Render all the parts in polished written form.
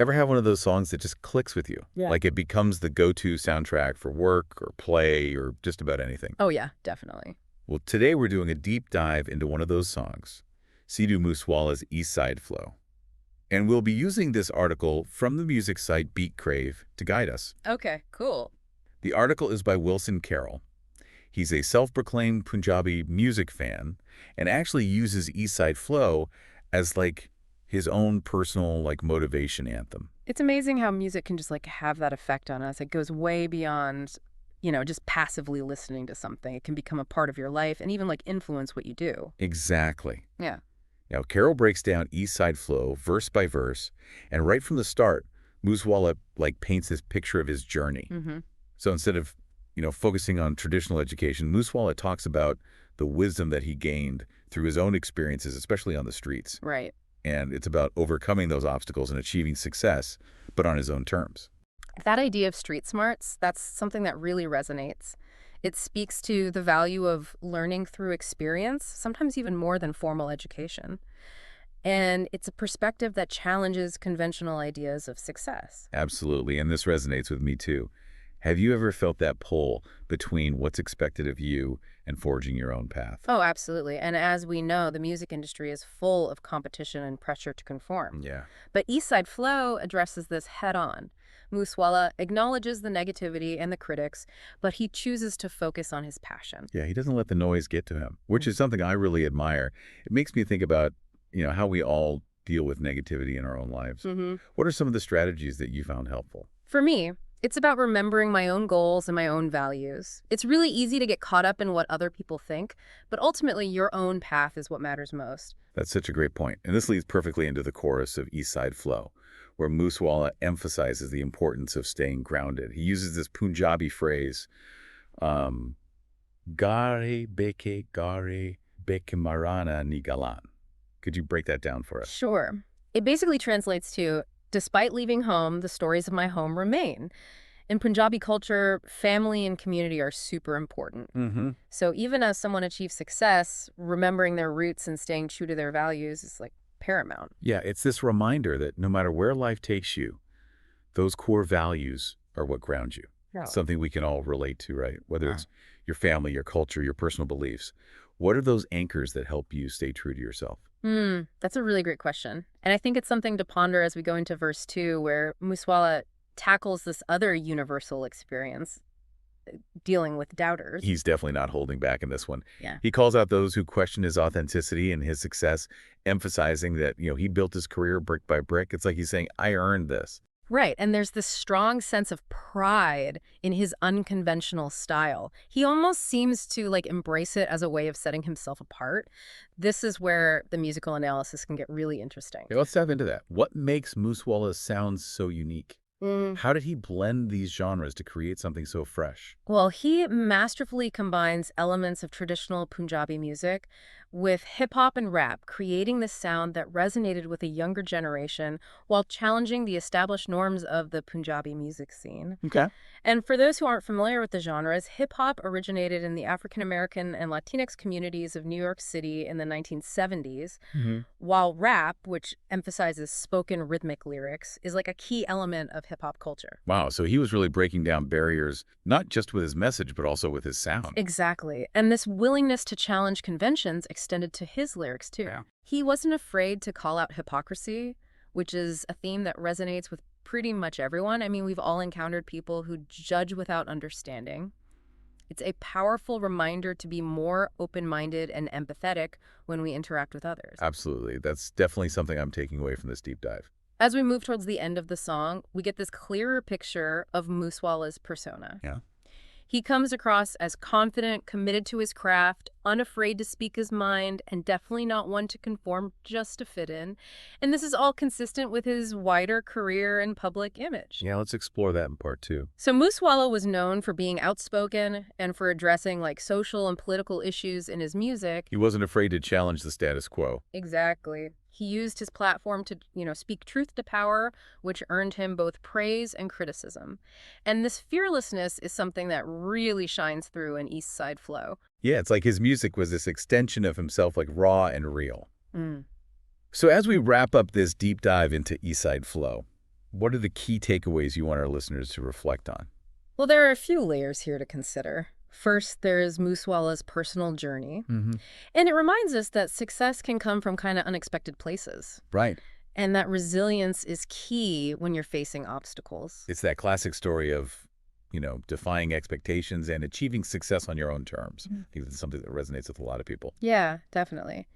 Ever have one of those songs that just clicks with you? Yeah. Like it becomes the go-to soundtrack for work or play or just about anything. Oh, yeah, definitely. Well, today we're doing a deep dive into one of those songs, Sidhu Moosewala's Eastside Flow. And we'll be using this article from the music site Beat Crave to guide us. Okay, cool. The article is by Wilson Carroll. He's a self-proclaimed Punjabi music fan and actually uses Eastside Flow as like his own personal motivation anthem. It's amazing how music can just have that effect on us. It goes way beyond, just passively listening to something. It can become a part of your life and even influence what you do. Exactly. Yeah. Now, Carroll breaks down Eastside Flow verse by verse, and right from the start, Moosewala paints this picture of his journey. Mm-hmm. So instead of, focusing on traditional education, Moosewala talks about the wisdom that he gained through his own experiences, especially on the streets. Right. And it's about overcoming those obstacles and achieving success, but on his own terms. That idea of street smarts, that's something that really resonates. It speaks to the value of learning through experience, sometimes even more than formal education. And it's a perspective that challenges conventional ideas of success. Absolutely, and this resonates with me too. Have you ever felt that pull between what's expected of you and forging your own path? Oh, absolutely. And as we know, the music industry is full of competition and pressure to conform. Yeah. But Eastside Flow addresses this head on. Moosewala acknowledges the negativity and the critics, but he chooses to focus on his passion. Yeah, he doesn't let the noise get to him, which is something I really admire. It makes me think about, how we all deal with negativity in our own lives. Mm-hmm. What are some of the strategies that you found helpful? For me, it's about remembering my own goals and my own values. It's really easy to get caught up in what other people think, but ultimately your own path is what matters most. That's such a great point. And this leads perfectly into the chorus of Eastside Flow, where Moosewala emphasizes the importance of staying grounded. He uses this Punjabi phrase, gare beke marana ni galan. Could you break that down for us? Sure. It basically translates to, despite leaving home, the stories of my home remain. In Punjabi culture, family and community are super important. Mm-hmm. So even as someone achieves success, remembering their roots and staying true to their values is paramount. Yeah, it's this reminder that no matter where life takes you, those core values are what ground you. Yeah. Something we can all relate to, right? Whether it's your family, your culture, your personal beliefs. What are those anchors that help you stay true to yourself? That's a really great question. And I think it's something to ponder as we go into verse 2, where Moosewala tackles this other universal experience, dealing with doubters. He's definitely not holding back in this one. Yeah. He calls out those who question his authenticity and his success, emphasizing that, he built his career brick by brick. It's like he's saying, I earned this. Right, and there's this strong sense of pride in his unconventional style. He almost seems to embrace it as a way of setting himself apart. This is where the musical analysis can get really interesting. Okay, let's dive into that. What makes Moosewala's sounds so unique? How did he blend these genres to create something so fresh? Well, he masterfully combines elements of traditional Punjabi music with hip-hop and rap, creating this sound that resonated with a younger generation while challenging the established norms of the Punjabi music scene. Okay. And for those who aren't familiar with the genres, hip-hop originated in the African-American and Latinx communities of New York City in the 1970s, while rap, which emphasizes spoken rhythmic lyrics, is a key element of hip-hop culture. Wow, so he was really breaking down barriers, not just with his message, but also with his sound. Exactly. And this willingness to challenge conventions extended to his lyrics, too. Yeah. He wasn't afraid to call out hypocrisy, which is a theme that resonates with pretty much everyone. I mean, we've all encountered people who judge without understanding. It's a powerful reminder to be more open-minded and empathetic when we interact with others. Absolutely. That's definitely something I'm taking away from this deep dive. As we move towards the end of the song, we get this clearer picture of Moosewala's persona. Yeah. He comes across as confident, committed to his craft, unafraid to speak his mind, and definitely not one to conform just to fit in. And this is all consistent with his wider career and public image. Yeah, let's explore that in part 2. So Moosewala was known for being outspoken and for addressing social and political issues in his music. He wasn't afraid to challenge the status quo. Exactly. He used his platform to, speak truth to power, which earned him both praise and criticism. And this fearlessness is something that really shines through in Eastside Flow. Yeah, it's like his music was this extension of himself, raw and real. So as we wrap up this deep dive into Eastside Flow, What are the key takeaways you want our listeners to reflect on? Well, there are a few layers here to consider. First, there's Moosewala's personal journey, Hmm. and it reminds us that success can come from kind of unexpected places, Right. and that resilience is key when you're facing obstacles. It's that classic story of, defying expectations and achieving success on your own terms. Mhm. I think that's something that resonates with a lot of people. Yeah, definitely.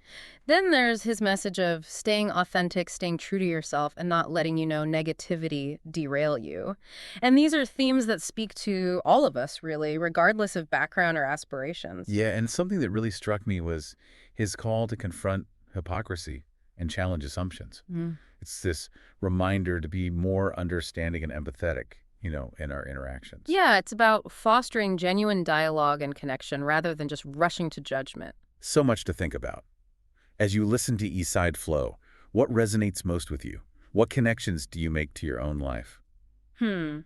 Then there's his message of staying authentic, staying true to yourself, and not letting, negativity derail you. And these are themes that speak to all of us, really, regardless of background or aspirations. Yeah, and something that really struck me was his call to confront hypocrisy and challenge assumptions. Mm. It's this reminder to be more understanding and empathetic, in our interactions. Yeah, it's about fostering genuine dialogue and connection rather than just rushing to judgment. So much to think about. As you listen to Eastside Flow, what resonates most with you? What connections do you make to your own life? Hmm.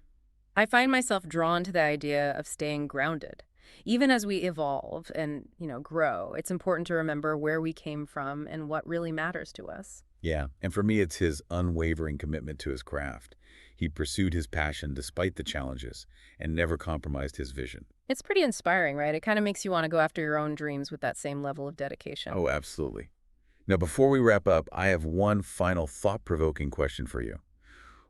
I find myself drawn to the idea of staying grounded. Even as we evolve and, grow, it's important to remember where we came from and what really matters to us. Yeah, and for me, it's his unwavering commitment to his craft. He pursued his passion despite the challenges and never compromised his vision. It's pretty inspiring, right? It kind of makes you want to go after your own dreams with that same level of dedication. Oh, absolutely. Now, before we wrap up, I have one final thought-provoking question for you.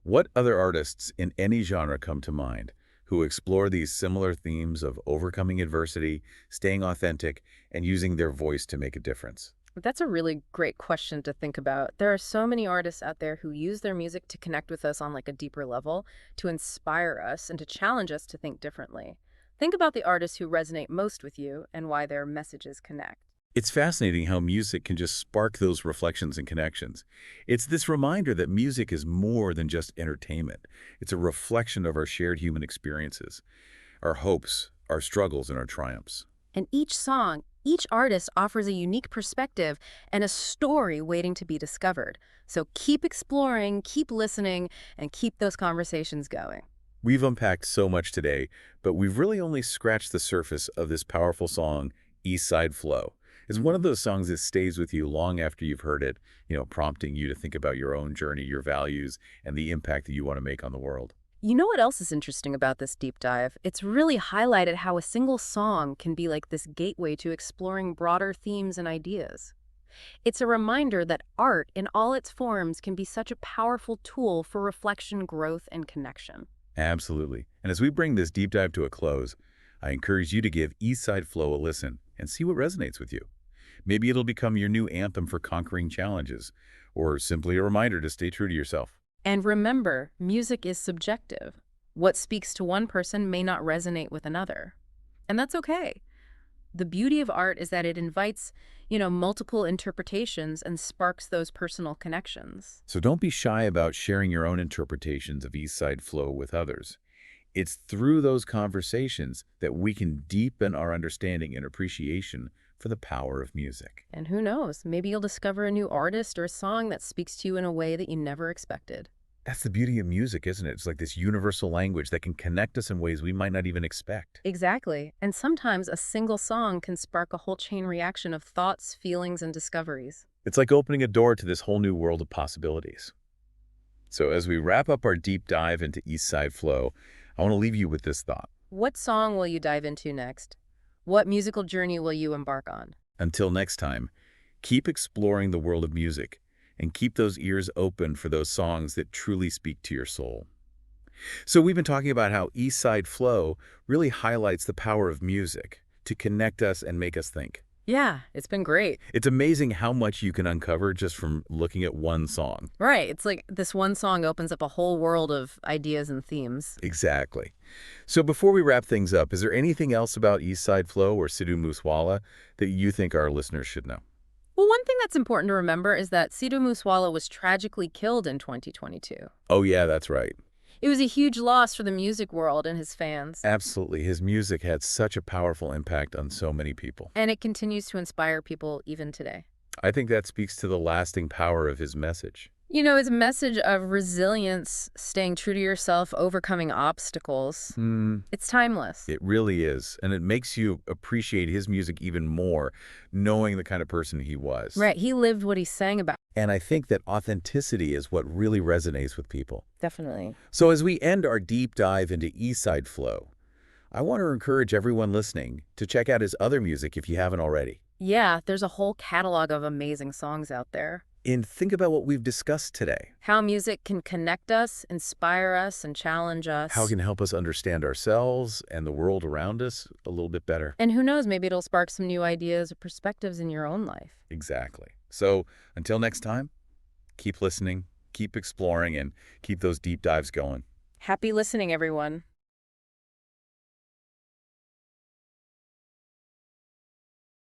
What other artists in any genre come to mind who explore these similar themes of overcoming adversity, staying authentic, and using their voice to make a difference? That's a really great question to think about. There are so many artists out there who use their music to connect with us on like a deeper level, to inspire us and to challenge us to think differently. Think about the artists who resonate most with you and why their messages connect. It's fascinating how music can just spark those reflections and connections. It's this reminder that music is more than just entertainment. It's a reflection of our shared human experiences, our hopes, our struggles, and our triumphs. And each song, each artist offers a unique perspective and a story waiting to be discovered. So keep exploring, keep listening, and keep those conversations going. We've unpacked so much today, but we've really only scratched the surface of this powerful song, East Side Flow. It's one of those songs that stays with you long after you've heard it, prompting you to think about your own journey, your values, and the impact that you want to make on the world. You know what else is interesting about this deep dive? It's really highlighted how a single song can be like this gateway to exploring broader themes and ideas. It's a reminder that art in all its forms can be such a powerful tool for reflection, growth, and connection. Absolutely. And as we bring this deep dive to a close, I encourage you to give East Side Flow a listen and see what resonates with you. Maybe it'll become your new anthem for conquering challenges, or simply a reminder to stay true to yourself. And remember, music is subjective. What speaks to one person may not resonate with another. And that's okay. The beauty of art is that it invites, multiple interpretations and sparks those personal connections. So don't be shy about sharing your own interpretations of East Side Flow with others. It's through those conversations that we can deepen our understanding and appreciation for the power of music. And who knows, maybe you'll discover a new artist or a song that speaks to you in a way that you never expected. That's the beauty of music, isn't it? It's like this universal language that can connect us in ways we might not even expect. Exactly. And sometimes a single song can spark a whole chain reaction of thoughts, feelings, and discoveries. It's like opening a door to this whole new world of possibilities. So as we wrap up our deep dive into East Side Flow, I want to leave you with this thought. What song will you dive into next? What musical journey will you embark on? Until next time, keep exploring the world of music and keep those ears open for those songs that truly speak to your soul. So we've been talking about how East Side Flow really highlights the power of music to connect us and make us think. Yeah, it's been great. It's amazing how much you can uncover just from looking at one song. Right. It's like this one song opens up a whole world of ideas and themes. Exactly. So before we wrap things up, is there anything else about East Side Flow or Sidhu Moosewala that you think our listeners should know? Well, one thing that's important to remember is that Sidhu Moosewala was tragically killed in 2022. Oh yeah, that's right. It was a huge loss for the music world and his fans. Absolutely. His music had such a powerful impact on so many people. And it continues to inspire people even today. I think that speaks to the lasting power of his message. You know, it's a message of resilience, staying true to yourself, overcoming obstacles. It's timeless. It really is. And it makes you appreciate his music even more, knowing the kind of person he was. Right. He lived what he sang about. And I think that authenticity is what really resonates with people. Definitely. So as we end our deep dive into Eastside Flow, I want to encourage everyone listening to check out his other music if you haven't already. Yeah, there's a whole catalog of amazing songs out there. And think about what we've discussed today. How music can connect us, inspire us, and challenge us. How it can help us understand ourselves and the world around us a little bit better. And who knows, maybe it'll spark some new ideas or perspectives in your own life. Exactly. So until next time, keep listening, keep exploring, and keep those deep dives going. Happy listening, everyone.